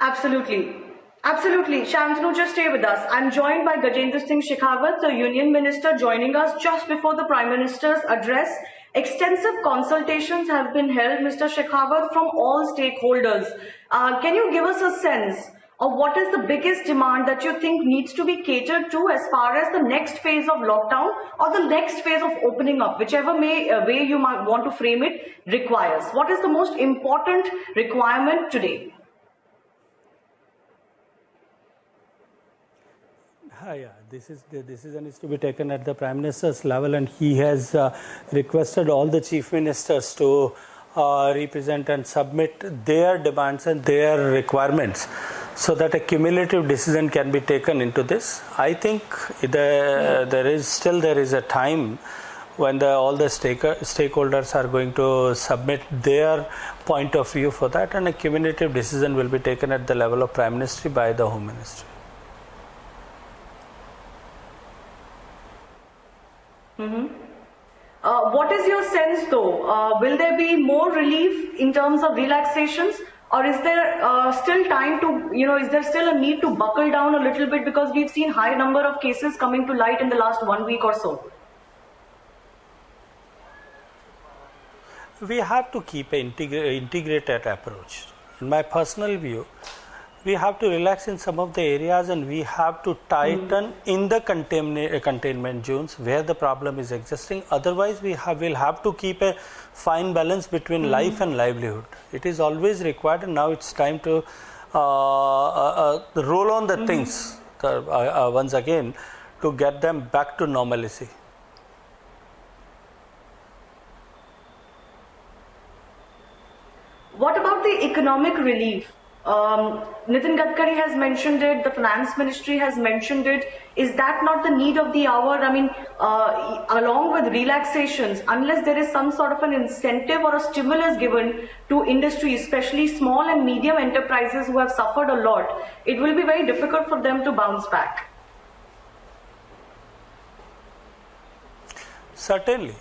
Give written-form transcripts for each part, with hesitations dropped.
Absolutely. Absolutely. Shantanu, just stay with us. I'm joined by Gajendra Singh Shekhawat, the Union Minister, joining us just before the Prime Minister's address. Extensive consultations have been held, Mr. Shekhawat, from all stakeholders. Can you give us a sense of what is the biggest demand that you think needs to be catered to as far as the next phase of lockdown or the next phase of opening up, whichever way you might want to frame it, requires? What is the most important requirement today? Yeah, this decision is to be taken at the Prime Minister's level, and he has requested all the chief ministers to represent and submit their demands and their requirements, so that a cumulative decision can be taken into this. I think there is a time when all the stakeholders are going to submit their point of view for that, and a cumulative decision will be taken at the level of Prime Ministry by the Home Ministry. What is your sense though? Will there be more relief in terms of relaxations, or is there still time to, is there still a need to buckle down a little bit because we've seen high number of cases coming to light in the last 1 week or so? We have to keep an integrated approach. In my personal view, we have to relax in some of the areas, and we have to tighten in the containment zones where the problem is existing. Otherwise, will have to keep a fine balance between life and livelihood. It is always required, and now it's time to roll on the things once again to get them back to normalcy. What about the economic relief? Nitin Gadkari has mentioned it, the Finance Ministry has mentioned it. Is that not the need of the hour? I mean, along with relaxations, unless there is some sort of an incentive or a stimulus given to industry, especially small and medium enterprises who have suffered a lot, it will be very difficult for them to bounce back. Certainly.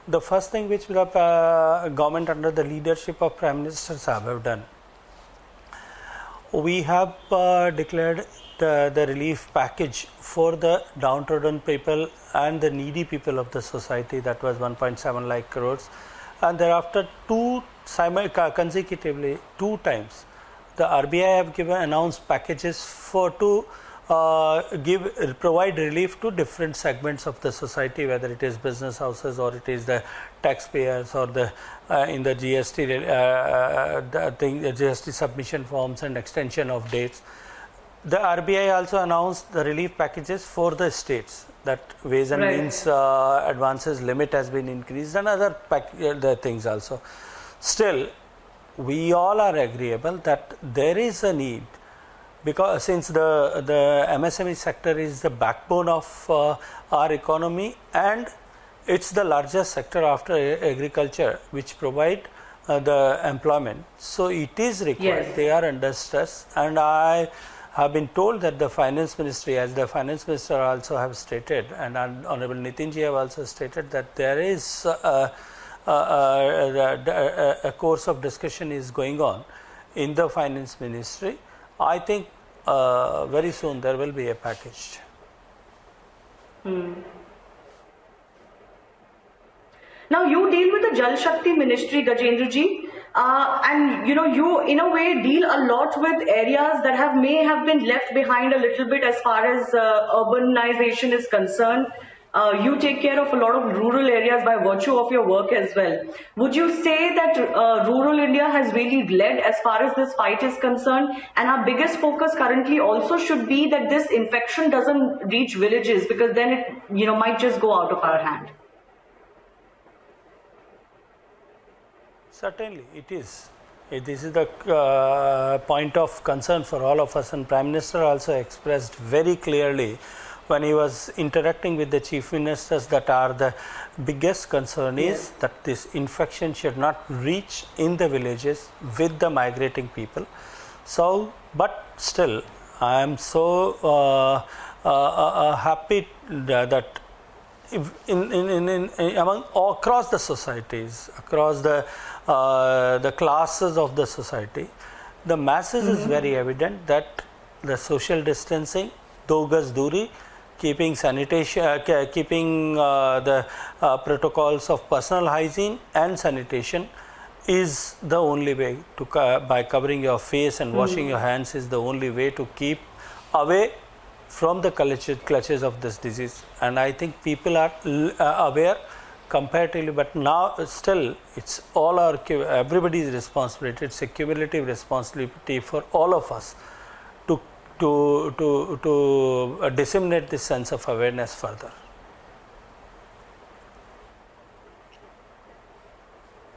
The first thing which the government under the leadership of Prime Minister Sahab have done, we have declared the relief package for the downtrodden people and the needy people of the society. That was 1.7 lakh crores, and thereafter consecutively two times the RBI have announced packages to provide relief to different segments of the society, whether it is business houses or it is the taxpayers or the in the GST GST submission forms and extension of dates. The RBI also announced the relief packages for the states, that ways and means advances limit has been increased, and other things also. Still, we all are agreeable that there is a need, because since the MSME sector is the backbone of our economy, and it's the largest sector after agriculture, which provide the employment. So it is required. Yes. They are under stress, and I have been told that the Finance Ministry, as the Finance Minister also have stated, and Honorable Nitin ji have also stated, that there is a course of discussion is going on in the Finance Ministry. I think very soon there will be a package. Now you deal with the Jal Shakti Ministry, Gajendra ji, and you in a way deal a lot with areas that may have been left behind a little bit as far as urbanization is concerned. You take care of a lot of rural areas by virtue of your work as well. Would you say that rural India has really led as far as this fight is concerned? And our biggest focus currently also should be that this infection doesn't reach villages, because then it might just go out of our hand. Certainly, it is. This is the point of concern for all of us, and Prime Minister also expressed very clearly when he was interacting with the chief ministers that are the biggest concern is that this infection should not reach in the villages with the migrating people. So, but still, I am so happy that among across the societies, across the classes of the society, the masses is very evident that the social distancing, 2 gaz duri, keeping sanitation, keeping the protocols of personal hygiene and sanitation is the only way to, by covering your face and washing your hands is the only way to keep away from the clutches of this disease. And I think people are aware comparatively, but now still it's all our, everybody's responsibility. It's a cumulative responsibility for all of us to disseminate this sense of awareness further.